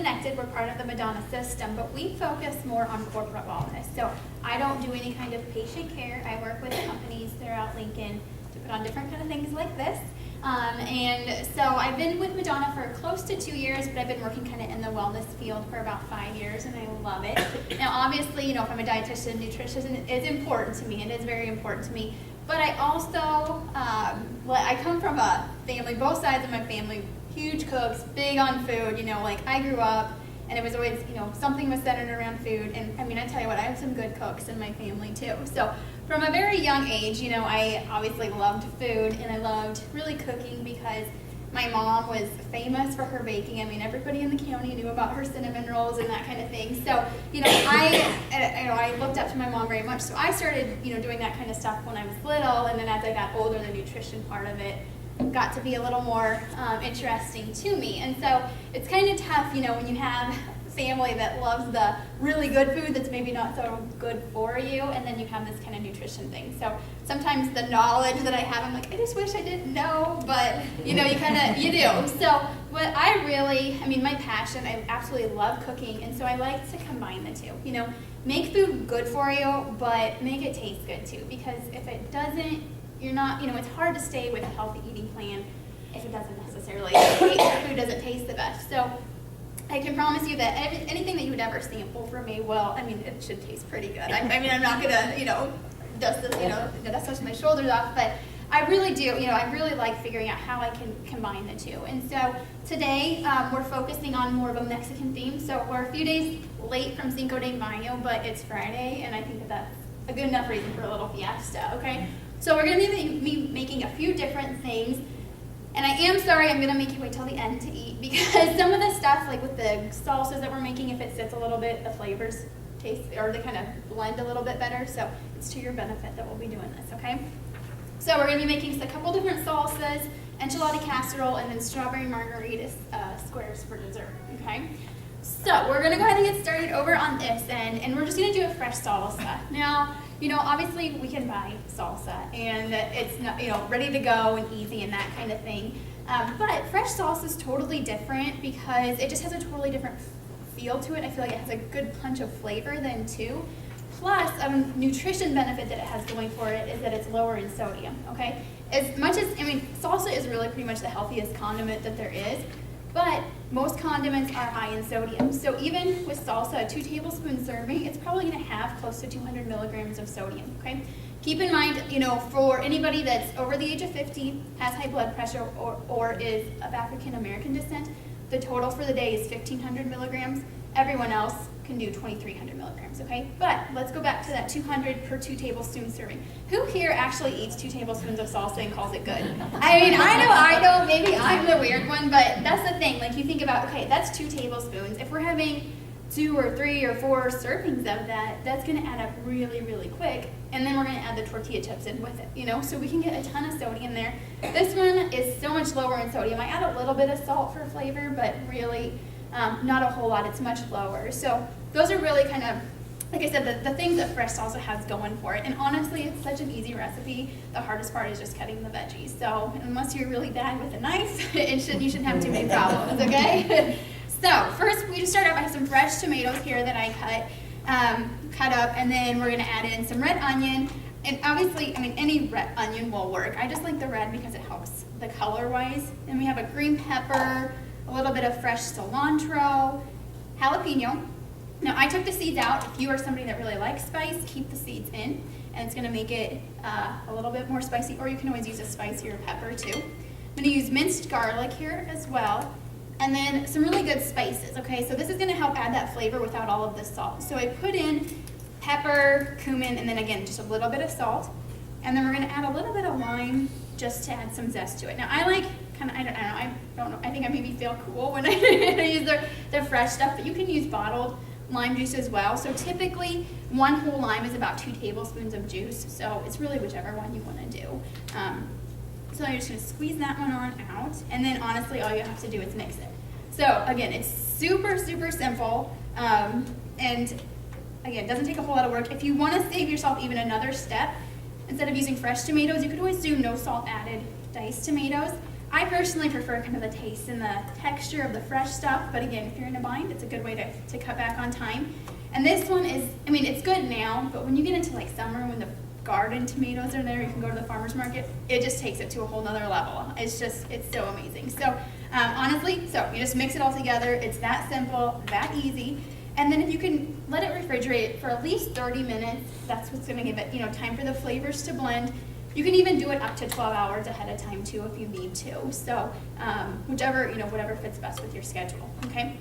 connected. We're part of the Madonna system, but we focus more on corporate wellness. So I don't do any kind of patient care. I work with companies throughout Lincoln to put on different kind of things like this. And so I've been with Madonna for close to 2 years, but I've been working kind of in the wellness field for about 5 years, and I love it. Now, obviously, if I'm a dietitian, nutrition is important to me. It is very important to me. But I also, I come from a family, both sides of my family, huge cooks, big on food. I grew up, and it was always, something was centered around food. And I mean, I tell you what, I have some good cooks in my family too. So from a very young age, I obviously loved food, and I loved really cooking because my mom was famous for her baking. I mean, everybody in the county knew about her cinnamon rolls and that kind of thing. So, I looked up to my mom very much. So I started, doing that kind of stuff when I was little, and then as I got older, the nutrition part of it got to be a little more interesting to me. And so it's kind of tough, when you have family that loves the really good food that's maybe not so good for you, and then you have this kind of nutrition thing. So sometimes the knowledge that I have, I'm like, I just wish I didn't know, but you do. So what my passion, I absolutely love cooking, and so I like to combine the two. Make food good for you, but make it taste good too, because if it doesn't, you're not, it's hard to stay with a healthy eating plan if it doesn't necessarily food doesn't taste the best. So I can promise you that anything that you would ever sample from me, it should taste pretty good. I'm not gonna, dust my shoulders off, but I really do, I really like figuring out how I can combine the two. And so today, we're focusing on more of a Mexican theme. So we're a few days late from Cinco de Mayo, but it's Friday, and I think that that's a good enough reason for a little fiesta, okay? So we're gonna be making a few different things. And I am sorry, I'm gonna make you wait till the end to eat, because some of the stuff, like with the salsas that we're making, if it sits a little bit, the flavors taste, or they kind of blend a little bit better, so it's to your benefit that we'll be doing this, okay? So we're gonna be making a couple different salsas, enchilada casserole, and then strawberry margarita squares for dessert, okay? So we're gonna go ahead and get started over on this end, and we're just gonna do a fresh salsa. Now, obviously we can buy salsa, and it's not, ready to go and easy and that kind of thing. But fresh salsa is totally different because it just has a totally different feel to it. I feel like it has a good punch of flavor then too. Plus, a nutrition benefit that it has going for it is that it's lower in sodium, okay? As much as, salsa is really pretty much the healthiest condiment that there is, but most condiments are high in sodium. So even with salsa, a 2 tablespoon serving, it's probably gonna have close to 200 milligrams of sodium, okay? Keep in mind, for anybody that's over the age of 50, has high blood pressure, or is of African American descent, the total for the day is 1,500 milligrams. Everyone else can do 2,300 milligrams, okay? But let's go back to that 200 per 2 tablespoon serving. Who here actually eats 2 tablespoons of salsa and calls it good? I know, maybe I'm the weird one, but that's the thing. Like, you think about, okay, that's 2 tablespoons. If we're having 2 or 3 or 4 servings of that, that's gonna add up really, really quick. And then we're gonna add the tortilla chips in with it, so we can get a ton of sodium there. This one is so much lower in sodium. I add a little bit of salt for flavor, but really, not a whole lot. It's much lower. So those are really kind of, like I said, the things that fresh salsa has going for it. And honestly, it's such an easy recipe. The hardest part is just cutting the veggies. So unless you're really bad with a knife, you shouldn't have too many problems, okay? So first, we just start out by some fresh tomatoes here that I cut up, and then we're gonna add in some red onion. And obviously, any red onion will work. I just like the red because it helps the color-wise. Then we have a green pepper, a little bit of fresh cilantro, jalapeno. Now, I took the seeds out. If you are somebody that really likes spice, keep the seeds in, and it's gonna make it a little bit more spicy, or you can always use a spicier pepper too. I'm gonna use minced garlic here as well, and then some really good spices, okay? So this is gonna help add that flavor without all of the salt. So I put in pepper, cumin, and then again, just a little bit of salt. And then we're gonna add a little bit of lime just to add some zest to it. Now, I like I don't know, I think I maybe feel cool when I use the fresh stuff, but you can use bottled lime juice as well. So typically, 1 whole lime is about 2 tablespoons of juice, so it's really whichever one you wanna do. So you're just gonna squeeze that one on out, and then honestly, all you have to do is mix it. So again, it's super, super simple, and again, it doesn't take a whole lot of work. If you wanna save yourself even another step, instead of using fresh tomatoes, you could always do no salt added diced tomatoes. I personally prefer kind of the taste and the texture of the fresh stuff, but again, if you're in a bind, it's a good way to cut back on time. And this one is, I mean, it's good now, but when you get into like summer, when the garden tomatoes are there, you can go to the farmer's market, it just takes it to a whole nother level. It's so amazing. So honestly, so you just mix it all together. It's that simple, that easy. And then if you can let it refrigerate for at least 30 minutes, that's what's gonna give it, time for the flavors to blend. You can even do it up to 12 hours ahead of time too if you need to. So whichever, whatever fits best with your schedule, okay?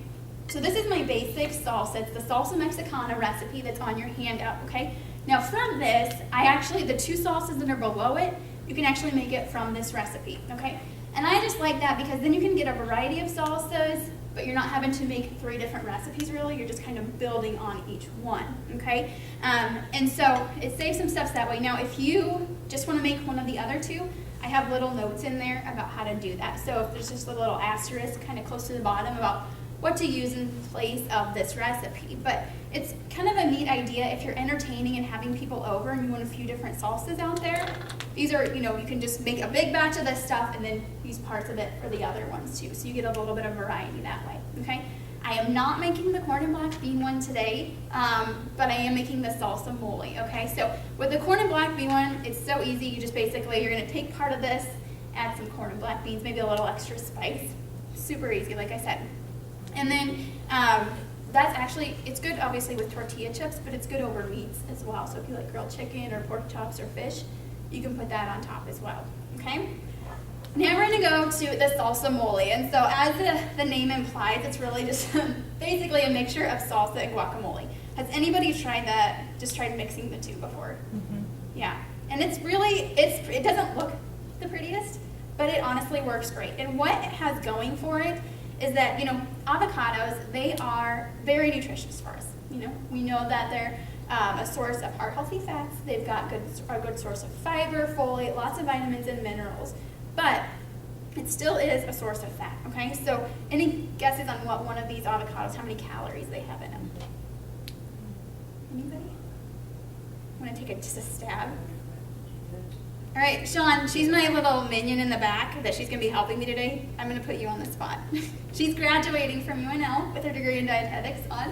So this is my basic salsa. It's the salsa mexicana recipe that's on your handout, okay? Now from this, the 2 salsas that are below it, you can actually make it from this recipe, okay? And I just like that because then you can get a variety of salsas, but you're not having to make 3 different recipes really, you're just kind of building on each one, okay? And so it saves some steps that way. Now if you just want to make one of the other 2, I have little notes in there about how to do that. So if there's just a little asterisk kind of close to the bottom about what to use in place of this recipe. But it's kind of a neat idea if you're entertaining and having people over and you want a few different salsas out there. These are, you can just make a big batch of this stuff and then use parts of it for the other ones too. So you get a little bit of variety that way, okay? I am not making the corn and black bean one today, but I am making the salsa mole, okay? So with the corn and black bean one, it's so easy. You just basically, you're gonna take part of this, add some corn and black beans, maybe a little extra spice. Super easy, like I said. And then that's actually, it's good obviously with tortilla chips, but it's good over meats as well. So if you like grilled chicken or pork chops or fish, you can put that on top as well, okay? Now we're gonna go to the salsa mole. And so as the name implies, it's really just basically a mixture of salsa and guacamole. Has anybody tried that, just tried mixing the 2 before? Mm-hmm. Yeah, and it's really, it doesn't look the prettiest, but it honestly works great. And what it has going for it is that, avocados, they are very nutritious for us. We know that they're a source of heart healthy fats. They've got a good source of fiber, folate, lots of vitamins and minerals. But it still is a source of fat, okay? So any guesses on what one of these avocados, how many calories they have in them? Anybody? Want to take just a stab? All right, Sean, she's my little minion in the back that she's going to be helping me today. I'm going to put you on the spot. She's graduating from UNL with her degree in dietetics on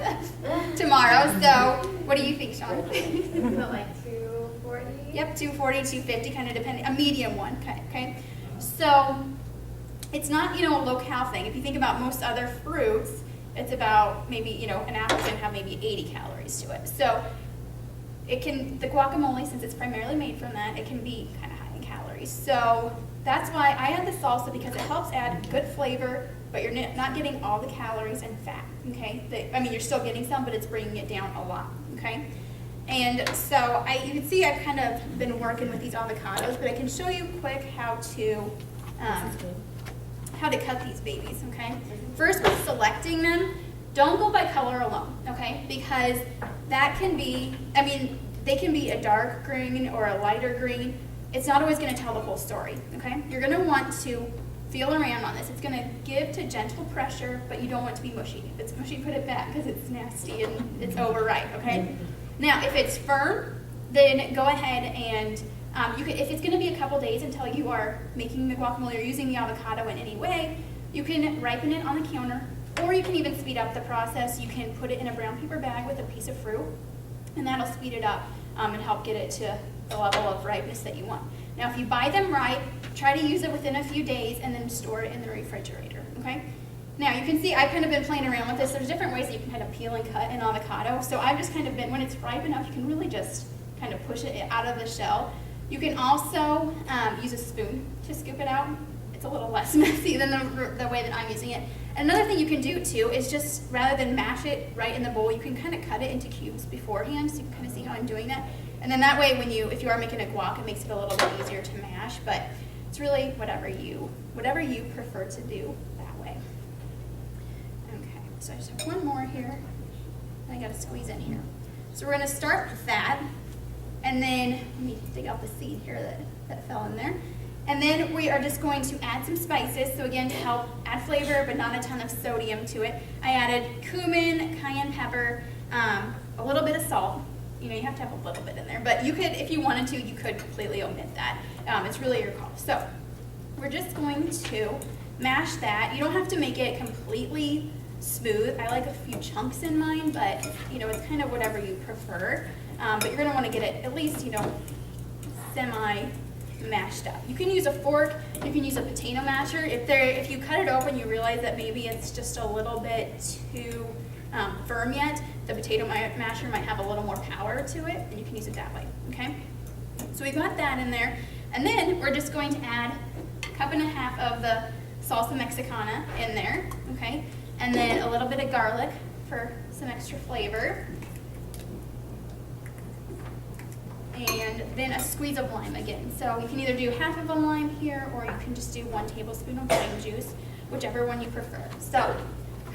tomorrow. So what do you think, Sean? Like 240? Yep, 240, 250, kind of depending. A medium one, okay? So it's not, a low-cal thing. If you think about most other fruits, it's about maybe, an apple can have maybe 80 calories to it. So the guacamole, since it's primarily made from that, it can be kind of high in calories. So that's why I add the salsa, because it helps add good flavor, but you're not getting all the calories and fat, okay? You're still getting some, but it's bringing it down a lot, okay? And so you can see I've kind of been working with these avocados, but I can show you quick how to cut these babies, okay? First, with selecting them, don't go by color alone, okay? Because that can be, they can be a dark green or a lighter green. It's not always going to tell the whole story, okay? You're going to want to feel around on this. It's going to give to gentle pressure, but you don't want it to be mushy. If it's mushy, put it back because it's nasty and it's overripe, okay? Now, if it's firm, then go ahead and if it's going to be a couple days until you are making the guacamole or using the avocado in any way, you can ripen it on the counter, or you can even speed up the process. You can put it in a brown paper bag with a piece of fruit, and that'll speed it up and help get it to the level of ripeness that you want. Now, if you buy them ripe, try to use it within a few days and then store it in the refrigerator, okay? Now, you can see I've kind of been playing around with this. There's different ways that you can kind of peel and cut an avocado. So I've just kind of been, when it's ripe enough, you can really just kind of push it out of the shell. You can also use a spoon to scoop it out. It's a little less messy than the way that I'm using it. Another thing you can do too is just, rather than mash it right in the bowl, you can kind of cut it into cubes beforehand, so you can kind of see how I'm doing that. And then that way, if you are making a guac, it makes it a little bit easier to mash, but it's really whatever you prefer to do that way. Okay, so I just have one more here, and I gotta squeeze in here. So we're gonna start with that, and then, let me dig out the seed here that fell in there. And then we are just going to add some spices. So again, to help add flavor, but not a ton of sodium to it. I added cumin, cayenne pepper, a little bit of salt. You have to have a little bit in there, but you could, if you wanted to, you could completely omit that. It's really your call. So we're just going to mash that. You don't have to make it completely smooth. I like a few chunks in mine, but you know, it's kind of whatever you prefer. But you're gonna wanna get it at least, you know, semi-mashed up. You can use a fork, you can use a potato masher. If you cut it open, you realize that maybe it's just a little bit too firm yet, the potato masher might have a little more power to it, and you can use it that way, okay? So we got that in there, and then we're just going to add a cup and a half of the salsa mexicana in there, okay? And then a little bit of garlic for some extra flavor. And then a squeeze of lime again. So you can either do half of a lime here, or you can just do 1 tablespoon of lime juice, whichever one you prefer. So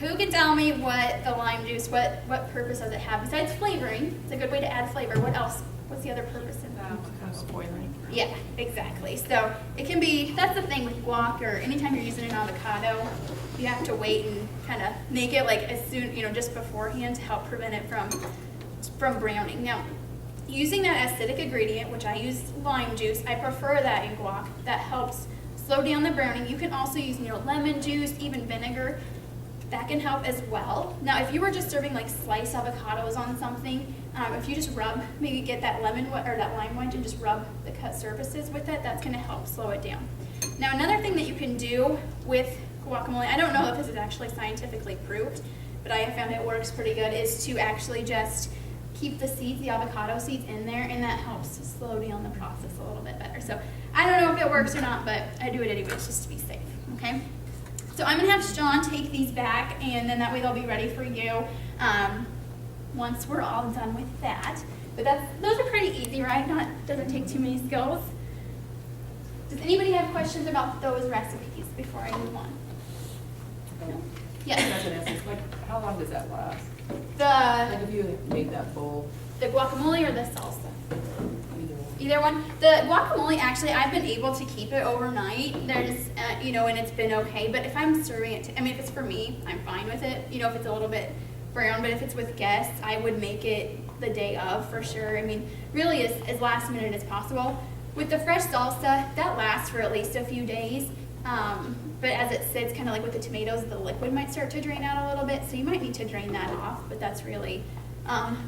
who can tell me what the lime juice, what purpose does it have? Besides flavoring, it's a good way to add flavor. What else? What's the other purpose in that? Kind of spoiling. Yeah, exactly. So it can be, that's the thing with guac, or anytime you're using an avocado, you have to wait and kind of make it like as soon, you know, just beforehand to help prevent it from browning. Now, using that acidic ingredient, which I use lime juice, I prefer that in guac. That helps slow down the browning. You can also use, you know, lemon juice, even vinegar. That can help as well. Now, if you were just serving like sliced avocados on something, if you just rub, maybe get that lemon or that lime wedge and just rub the cut surfaces with it, that's gonna help slow it down. Now, another thing that you can do with guacamole, I don't know if this is actually scientifically proved, but I have found it works pretty good, is to actually just keep the seeds, the avocado seeds in there, and that helps to slow down the process a little bit better. So I don't know if it works or not, but I do it anyways just to be safe, okay? So I'm gonna have Sean take these back, and then that way they'll be ready for you once we're all done with that. But those are pretty easy, right? Doesn't take too many skills. Does anybody have questions about those recipes before I move on? No? Yes. Like, how long does that last? The Like if you made that bowl, guacamole or the salsa? either one. Either one. The guacamole, actually, I've been able to keep it overnight. There's, you know, and it's been okay. But if I'm serving it, I mean, if it's for me, I'm fine with it. You know, if it's a little bit brown, but if it's with guests, I would make it the day of for sure. I mean, really as last minute as possible. With the fresh salsa, that lasts for at least a few days. But as it sits, kind of like with the tomatoes, the liquid might start to drain out a little bit. So you might need to drain that off, but that's really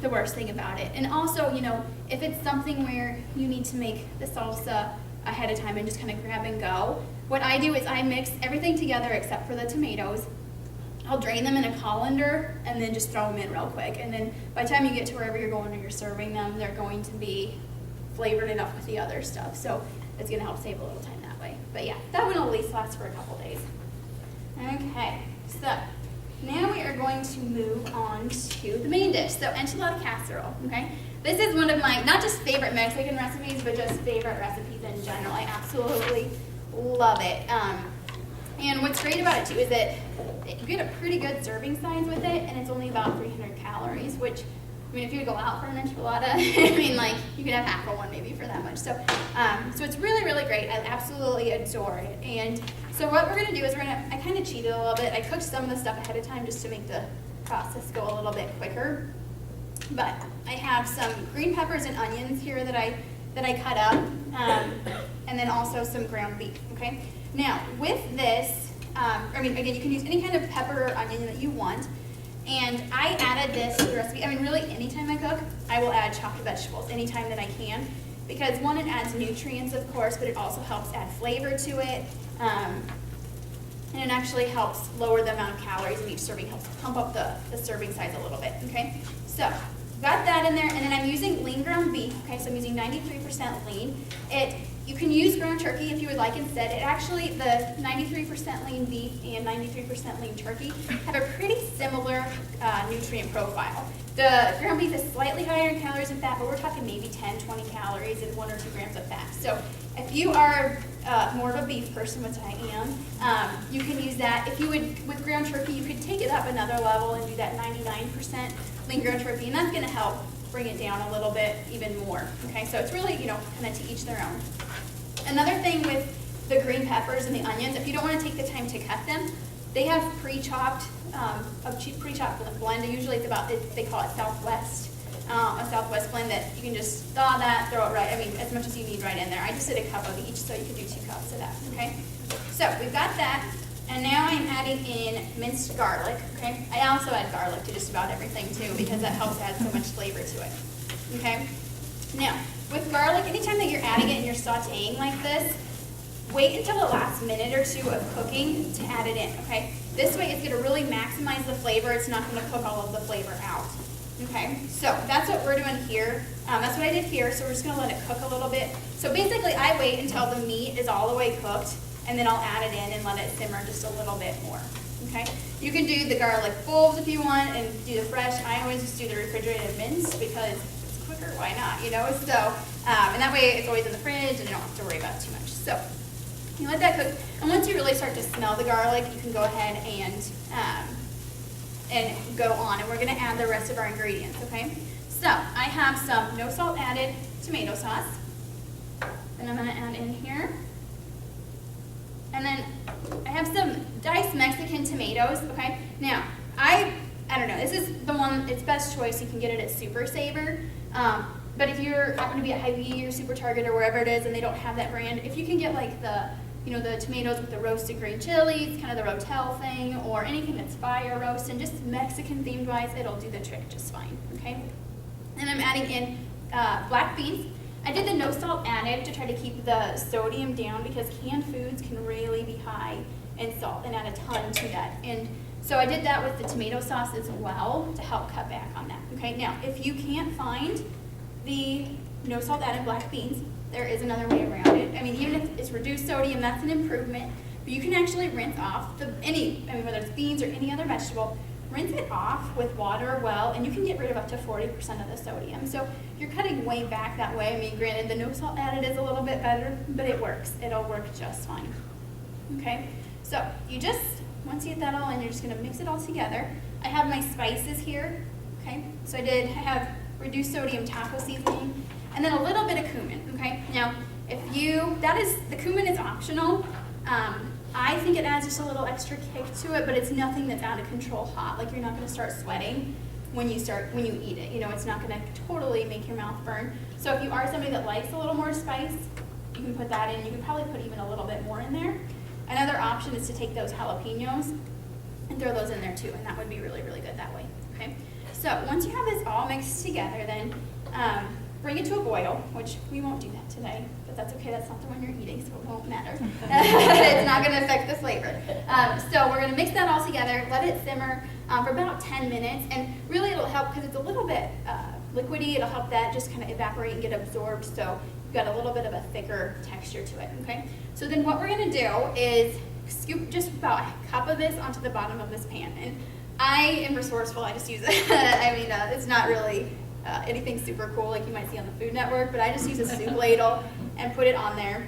the worst thing about it. And also, you know, if it's something where you need to make the salsa ahead of time and just kind of grab and go, what I do is I mix everything together except for the tomatoes. I'll drain them in a colander and then just throw them in real quick. And then by the time you get to wherever you're going or you're serving them, they're going to be flavored enough with the other stuff. So it's going to help save a little time that way. But yeah, that one will at least last for a couple days. Okay, so now we are going to move on to the main dish. So enchilada casserole, okay? This is one of my, not just favorite Mexican recipes, but just favorite recipes in general. I absolutely love it. And what's great about it too is that you get a pretty good serving size with it, and it's only about 300 calories, which, I mean, if you go out for an enchilada, I mean, like, you could have half of one maybe for that much. So, so it's really, really great. I absolutely adore it. And so what we're gonna do is I kind of cheated a little bit. I cooked some of the stuff ahead of time just to make the process go a little bit quicker. But I have some green peppers and onions here that I cut up, and then also some ground beef, okay? Now, with this, I mean, again, you can use any kind of pepper or onion that you want. And I added this to the recipe. I mean, really, anytime I cook, I will add chopped vegetables anytime that I can. Because one, it adds nutrients, of course, but it also helps add flavor to it. And it actually helps lower the amount of calories in each serving, helps pump up the serving size a little bit, okay? So, got that in there, and then I'm using lean ground beef, okay? So I'm using 93% lean. You can use ground turkey if you would like instead. It actually, the 93% lean beef and 93% lean turkey have a pretty similar nutrient profile. The ground beef is slightly higher in calories and fat, but we're talking maybe 10, 20 calories and 1 or 2 grams of fat. So if you are more of a beef person, which I am, you can use that. If you would, with ground turkey, you could take it up another level and do that 99% lean ground turkey, and that's gonna help bring it down a little bit even more. Okay, so it's really, you know, kind of to each their own. Another thing with the green peppers and the onions, if you don't want to take the time to cut them, they have pre-chopped, blend. Usually it's about, they call it Southwest, a Southwest blend that you can just thaw that, throw it right, I mean, as much as you need right in there. I just did a cup of each, so you could do 2 cups of that, okay? So we've got that, and now I'm adding in minced garlic, okay? I also add garlic to just about everything too, because that helps add so much flavor to it, okay? Now, with garlic, anytime that you're adding it and you're sauteing like this, wait until the last minute or two of cooking to add it in, okay? This way it's gonna really maximize the flavor. It's not gonna cook all of the flavor out, okay? So that's what we're doing here. That's what I did here, so we're just gonna let it cook a little bit. So basically I wait until the meat is all the way cooked, and then I'll add it in and let it simmer just a little bit more, okay? You can do the garlic bulbs if you want and do the fresh. I always just do the refrigerated minced because it's quicker, why not, you know? So, and that way it's always in the fridge and you don't have to worry about it too much. So, you let that cook, and once you really start to smell the garlic, you can go ahead and go on, and we're gonna add the rest of our ingredients, okay? So, I have some no salt added tomato sauce, and I'm gonna add in here. And then I have some diced Mexican tomatoes, okay? Now, I don't know, this is the one, it's best choice, you can get it at Super Saver. But if you're happen to be at Hy-Vee or Super Target or wherever it is and they don't have that brand, if you can get like the, you know, the tomatoes with the roasted green chilies, kind of the Rotel thing, or anything that's fire roast and just Mexican themed wise, it'll do the trick just fine, okay? And I'm adding in black beans. I did the no salt added to try to keep the sodium down because canned foods can really be high in salt and add a ton to that. And so I did that with the tomato sauce as well to help cut back on that, okay? Now, if you can't find the no salt added black beans, there is another way around it. I mean, even if it's reduced sodium, that's an improvement. But you can actually rinse off whether it's beans or any other vegetable, rinse it off with water well, and you can get rid of up to 40% of the sodium. So you're cutting way back that way. I mean, granted, the no salt added is a little bit better, but it works. It'll work just fine. Okay, so you just, once you get that all in, you're just gonna mix it all together. I have my spices here, okay? So I have reduced sodium taco seasoning, and then a little bit of cumin, okay? Now, the cumin is optional. I think it adds just a little extra kick to it, but it's nothing that's out of control hot. Like, you're not gonna start sweating when you eat it. You know, it's not gonna totally make your mouth burn. So if you are somebody that likes a little more spice, you can put that in. You can probably put even a little bit more in there. Another option is to take those jalapenos and throw those in there too, and that would be really, really good that way, okay? So once you have this all mixed together, then bring it to a boil, which we won't do that today, but that's okay. That's not the one you're eating, so it won't matter. It's not going to affect the flavor. So we're going to mix that all together, let it simmer for about 10 minutes, and really it'll help because it's a little bit liquidy. It'll help that just kind of evaporate and get absorbed, so you've got a little bit of a thicker texture to it, okay? So then what we're going to do is scoop just about a cup of this onto the bottom of this pan, and I am resourceful. I just use it. I mean, it's not really anything super cool like you might see on the Food Network, but I just use a soup ladle and put it on there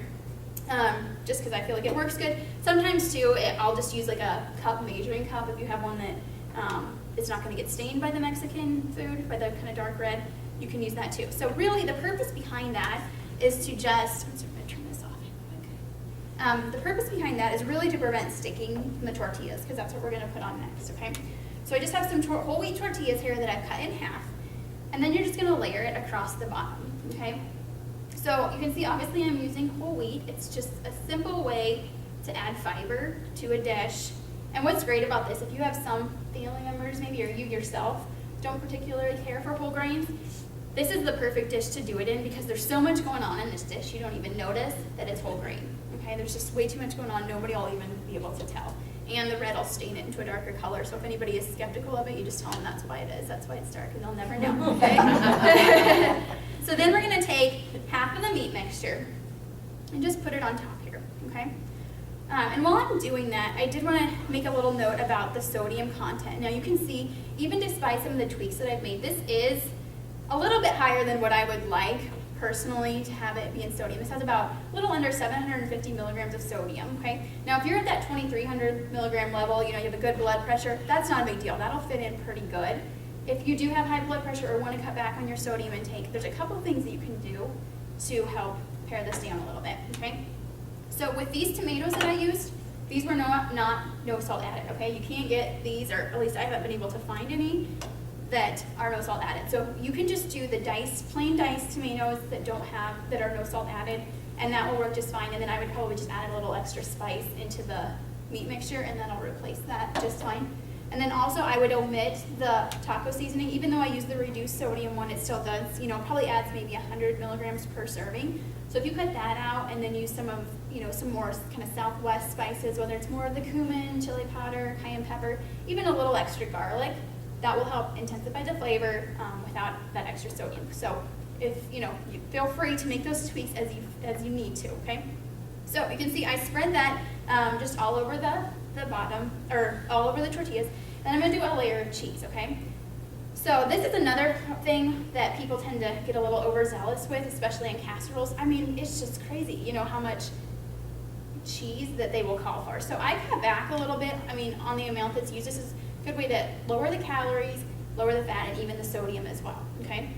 just because I feel like it works good. Sometimes too, I'll just use like a measuring cup if you have one that it's not going to get stained by the Mexican food, by the kind of dark red. You can use that too. So really the purpose behind that is to just, I'm going to turn this off quick. The purpose behind that is really to prevent sticking from the tortillas, because that's what we're going to put on next, okay? So I just have some whole wheat tortillas here that I've cut in half. And then you're just gonna layer it across the bottom, okay? So you can see obviously I'm using whole wheat. It's just a simple way to add fiber to a dish. And what's great about this, if you have some family members maybe, or you yourself don't particularly care for whole grains, this is the perfect dish to do it in because there's so much going on in this dish you don't even notice that it's whole grain, okay? There's just way too much going on, nobody will even be able to tell. And the red will stain it into a darker color. So if anybody is skeptical of it, you just tell them that's why it is. That's why it's dark, and they'll never know, okay? So then we're gonna take half of the meat mixture and just put it on top here, okay? And while I'm doing that, I did wanna make a little note about the sodium content. Now you can see, even despite some of the tweaks that I've made, this is a little bit higher than what I would like personally to have it be in sodium. This has about a little under 750 milligrams of sodium, okay? Now if you're at that 2300 milligram level, you know, you have a good blood pressure, that's not a big deal. That'll fit in pretty good. If you do have high blood pressure or want to cut back on your sodium intake, there's a couple of things that you can do to help pare this down a little bit, okay? So with these tomatoes that I used, these were not no salt added, okay? You can't get these, or at least I haven't been able to find any that are no salt added. So you can just do the plain diced tomatoes that are no salt added, and that will work just fine. And then I would probably just add a little extra spice into the meat mixture, and that'll replace that just fine. And then also I would omit the taco seasoning. Even though I use the reduced sodium one, it still does, probably adds maybe 100 milligrams per serving. So if you cut that out and then use some of, some more kind of Southwest spices, whether it's more of the cumin, chili powder, cayenne pepper, even a little extra garlic, that will help intensify the flavor without that extra sodium. So if, you feel free to make those tweaks as you need to, okay? So you can see I spread that just all over the bottom, or all over the tortillas. Then I'm gonna do a layer of cheese, okay? So this is another thing that people tend to get a little overzealous with, especially in casseroles. I mean, it's just crazy, how much cheese that they will call for. So I cut back a little bit, on the amount that's used. This is a good way to lower the calories, lower the fat, and even the sodium as well, okay?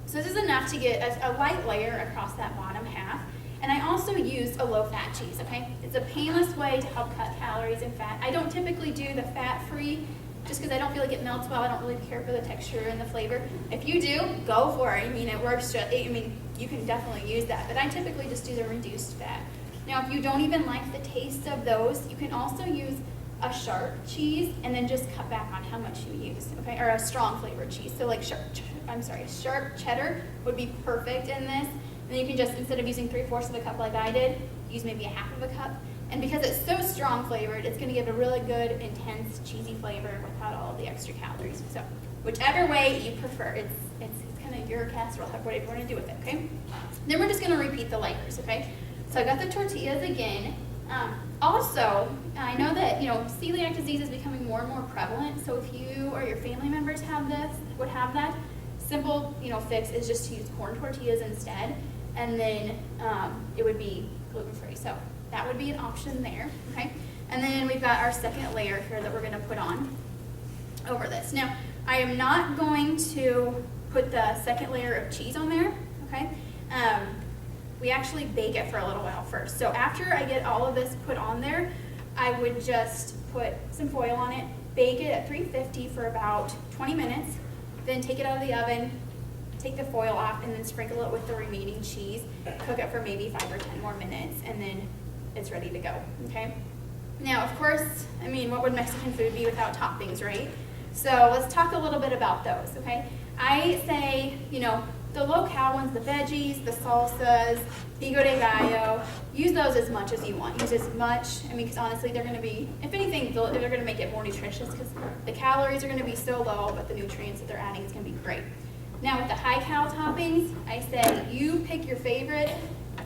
So this is enough to get a light layer across that bottom half. And I also used a low-fat cheese, okay? It's a painless way to help cut calories and fat. I don't typically do the fat-free just because I don't feel like it melts well. I don't really care for the texture and the flavor. If you do, go for it. It works. You can definitely use that. But I typically just do the reduced fat. Now, if you don't even like the taste of those, you can also use a sharp cheese and then just cut back on how much you use, okay? Or a strong flavored cheese. So like sharp cheddar would be perfect in this. And then you can just, instead of using 3/4 of a cup like I did, use maybe a half of a cup. And because it's so strong flavored, it's going to give a really good, intense, cheesy flavor without all of the extra calories. So whichever way you prefer, it's kind of your casserole, whatever you want to do with it, okay? Then we're just going to repeat the layers, okay? So I got the tortillas again. Also, I know that, celiac disease is becoming more and more prevalent. So if you or your family members would have that, simple, fix is just to use corn tortillas instead. And then it would be gluten-free. So that would be an option there, okay? And then we've got our second layer here that we're gonna put on over this. Now, I am not going to put the second layer of cheese on there, okay? We actually bake it for a little while first. So after I get all of this put on there, I would just put some foil on it, bake it at 350 for about 20 minutes, then take it out of the oven, take the foil off, and then sprinkle it with the remaining cheese. Cook it for maybe 5 or 10 more minutes, and then it's ready to go, okay? Now, of course, what would Mexican food be without toppings, right? So let's talk a little bit about those, okay? I say, the low-cal ones, the veggies, the salsas, pico de gallo, use those as much as you want. Use as much, because honestly, they're going to be, if anything, they're going to make it more nutritious because the calories are going to be so low, but the nutrients that they're adding is going to be great. Now, with the high-cal toppings, I say you pick your favorite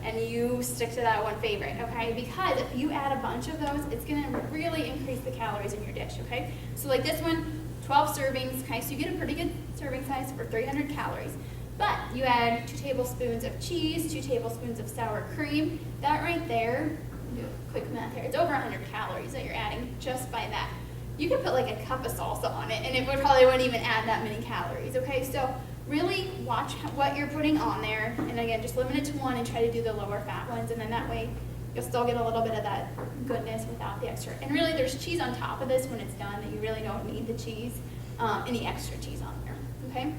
and you stick to that one favorite, okay? Because if you add a bunch of those, it's going to really increase the calories in your dish, okay? So like this one, 12 servings, okay? So you get a pretty good serving size for 300 calories. But you add 2 tablespoons of cheese, 2 tablespoons of sour cream. That right there, do a quick math here, it's over 100 calories that you're adding just by that. You could put like a cup of salsa on it and it probably wouldn't even add that many calories, okay? So really watch what you're putting on there. And again, just limit it to 1 and try to do the lower fat ones. And then that way you'll still get a little bit of that goodness without the extra. And really there's cheese on top of this when it's done that you really don't need the cheese, any extra cheese on there, okay?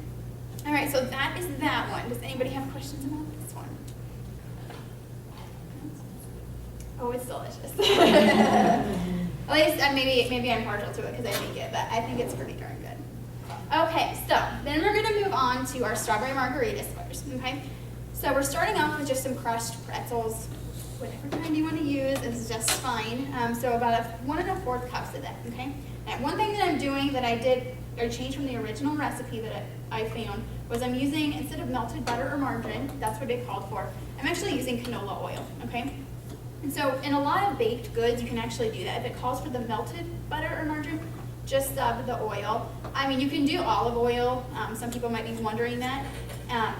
All right, so that is that one. Does anybody have questions about this one? Oh, it's delicious. At least maybe I'm partial to it because I make it, but I think it's pretty darn good. Okay, so then we're gonna move on to our strawberry margarita squares, okay? So we're starting off with just some crushed pretzels. Whatever kind you want to use is just fine. So about 1 1/4 cups of that, okay? Now, one thing that I'm doing that I did or changed from the original recipe that I found was I'm using, instead of melted butter or margarine, that's what it called for, I'm actually using canola oil, okay? And so in a lot of baked goods, you can actually do that. If it calls for the melted butter or margarine, just the oil. You can do olive oil. Some people might be wondering that.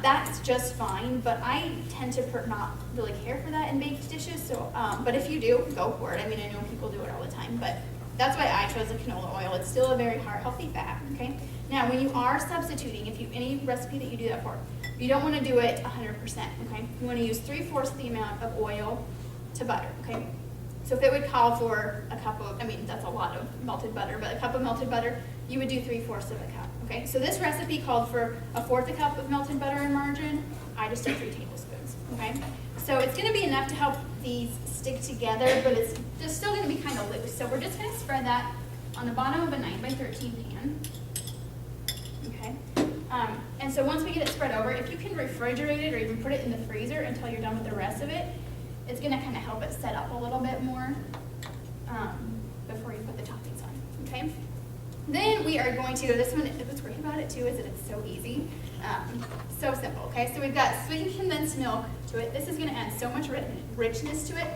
That's just fine, but I tend to not really care for that in baked dishes. So, but if you do, go for it. I know people do it all the time, but that's why I chose the canola oil. It's still a very healthy fat, okay? Now, when you are substituting, any recipe that you do that for, you don't want to do it 100%, okay? You want to use 3/4 the amount of oil to butter, okay? So if it would call for a cup of, that's a lot of melted butter, but a cup of melted butter, you would do 3/4 of a cup, okay? So this recipe called for 1/4 a cup of melted butter and margarine. I just did 3 tablespoons, okay? So it's gonna be enough to help these stick together, but they're still gonna be kind of loose. So we're just gonna spread that on the bottom of a 9x13 pan, okay? And so once we get it spread over, if you can refrigerate it or even put it in the freezer until you're done with the rest of it, it's gonna kind of help it set up a little bit more before you put the toppings on, okay? Then we are going to, this one, what's great about it too is that it's so easy, so simple, okay? So we've got sweetened condensed milk to it. This is gonna add so much richness to it.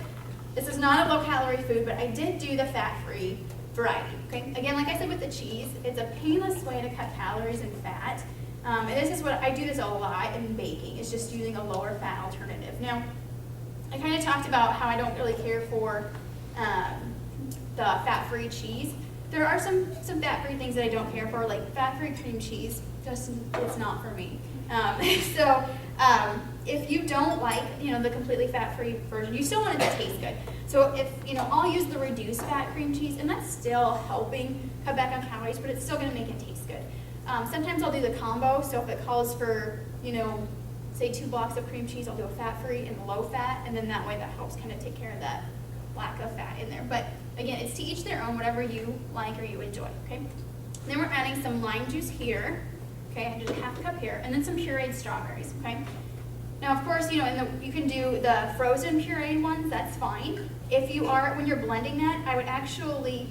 This is not a low-calorie food, but I did do the fat-free variety, okay? Again, like I said with the cheese, it's a painless way to cut calories and fat. And this is what, I do this a lot in baking, is just using a lower fat alternative. Now, I kind of talked about how I don't really care for the fat-free cheese. There are some fat-free things that I don't care for, like fat-free cream cheese, just, it's not for me. If you don't like, the completely fat-free version, you still want it to taste good. So if, I'll use the reduced fat cream cheese, and that's still helping cut back on calories, but it's still gonna make it taste good. Sometimes I'll do the combo, so if it calls for, say 2 blocks of cream cheese, I'll do a fat-free and a low-fat, and then that way that helps kind of take care of that lack of fat in there. But again, it's to each their own, whatever you like or you enjoy, okay? Then we're adding some lime juice here, okay? I did a half cup here, and then some pureed strawberries, okay? Now, of course, you can do the frozen pureed ones, that's fine. If you are, when you're blending that, I would actually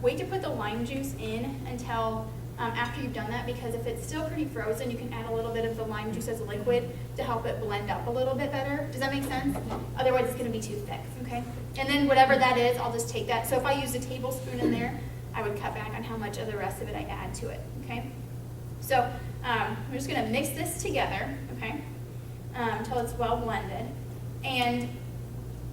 wait to put the lime juice in until after you've done that, because if it's still pretty frozen, you can add a little bit of the lime juice as a liquid to help it blend up a little bit better. Does that make sense? Otherwise, it's going to be too thick, okay? And then whatever that is, I'll just take that. So if I used a tablespoon in there, I would cut back on how much of the rest of it I add to it, okay? So we're just going to mix this together, okay, until it's well blended. And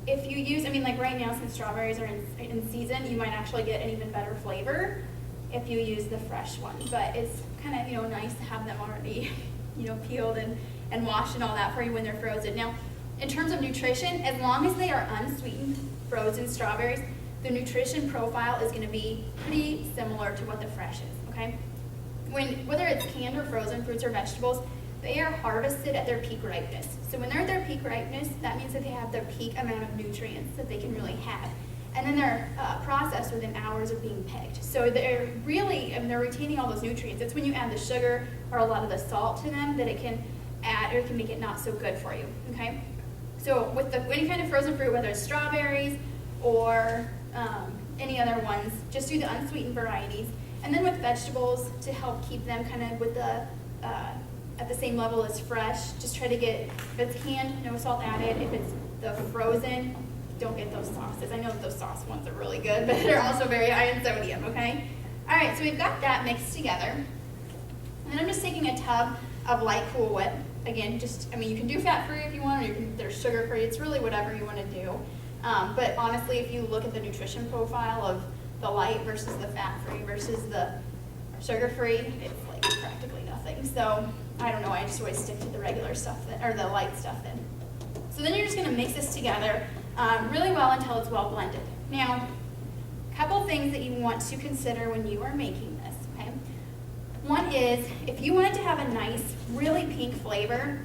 if you use, like right now, since strawberries are in season, you might actually get an even better flavor if you use the fresh one. But it's kind of, nice to have them already, peeled and washed and all that for you when they're frozen. Now, in terms of nutrition, as long as they are unsweetened frozen strawberries, the nutrition profile is going to be pretty similar to what the fresh is, okay? Whether it's canned or frozen fruits or vegetables, they are harvested at their peak ripeness. So when they're at their peak ripeness, that means that they have their peak amount of nutrients that they can really have. And then they're processed within hours of being picked. So they're really, they're retaining all those nutrients. It's when you add the sugar or a lot of the salt to them that it can add, or it can make it not so good for you, okay? So with any kind of frozen fruit, whether it's strawberries or any other ones, just do the unsweetened varieties. And then with vegetables, to help keep them kind of with the at the same level as fresh, just try to get, if it's canned, no salt added. If it's the frozen, don't get those sauces. I know that those sauce ones are really good, but they're also very high in sodium, okay? All right, so we've got that mixed together. And then I'm just taking a tub of light Cool Whip. Again, you can do fat-free if you want, or there's sugar-free. It's really whatever you want to do. But honestly, if you look at the nutrition profile of the light versus the fat-free versus the sugar-free, it's like practically nothing. So I don't know, I just always stick to the regular stuff, or the light stuff then. So then you're just gonna mix this together really well until it's well blended. Now, a couple things that you want to consider when you are making this, okay? One is, if you want it to have a nice, really pink flavor,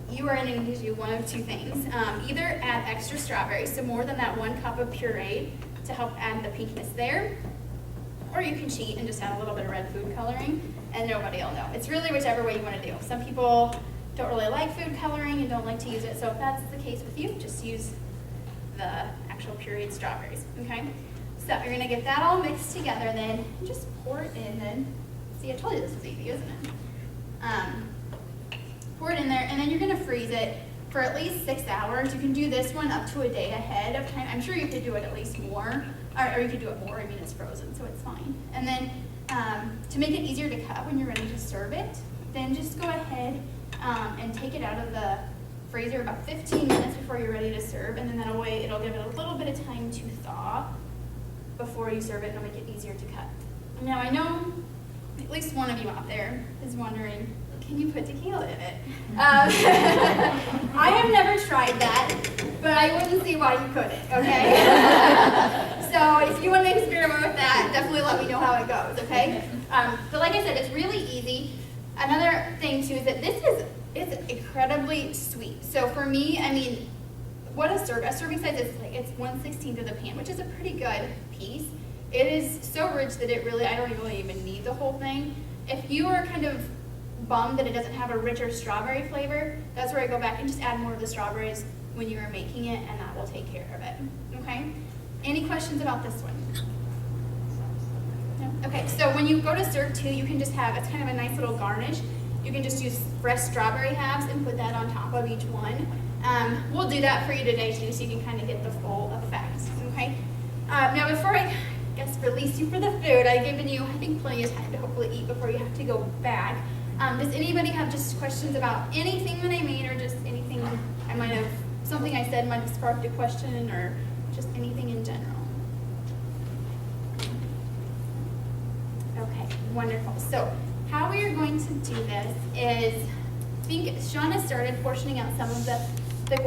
you are going to do one of two things. Either add extra strawberries, so more than that 1 cup of puree to help add the pinkness there, or you can cheat and just add a little bit of red food coloring, and nobody will know. It's really whichever way you want to do. Some people don't really like food coloring and don't like to use it, so if that's the case with you, just use the actual pureed strawberries, okay? So you're going to get that all mixed together then, and just pour it in then. See, I told you this was easy, isn't it? Pour it in there, and then you're going to freeze it for at least 6 hours. You can do this one up to a day ahead of time. I'm sure you could do it at least more, or you could do it more. It's frozen, so it's fine. And then to make it easier to cut when you're ready to serve it, then just go ahead and take it out of the freezer about 15 minutes before you're ready to serve, and then that way it'll give it a little bit of time to thaw before you serve it, and it'll make it easier to cut. Now, I know at least one of you out there is wondering, can you put tequila in it? I have never tried that, but I wouldn't see why you couldn't, okay? So if you want to experiment with that, definitely let me know how it goes, okay? But like I said, it's really easy. Another thing too is that It's incredibly sweet. So for me, I mean, what a serving size is like, it's 1/16 of the pan, which is a pretty good piece. It is so rich that it really, I don't really even need the whole thing. If you are kind of bummed that it doesn't have a richer strawberry flavor, that's where I go back and just add more of the strawberries when you are making it, and that will take care of it, okay? Any questions about this one? No? Okay, so when you go to serve too, you can just have, it's kind of a nice little garnish. You can just use fresh strawberry halves and put that on top of each one. We'll do that for you today too, so you can kind of get the full effect, okay? Now before I guess release you for the food, I've given you, I think, plenty of time to hopefully eat before you have to go back. Does anybody have just questions about anything that I made, or just anything I might have, something I said might have sparked a question, or just anything in general? Okay, wonderful. So how we are going to do this is, I think Shauna started portioning out some of the guac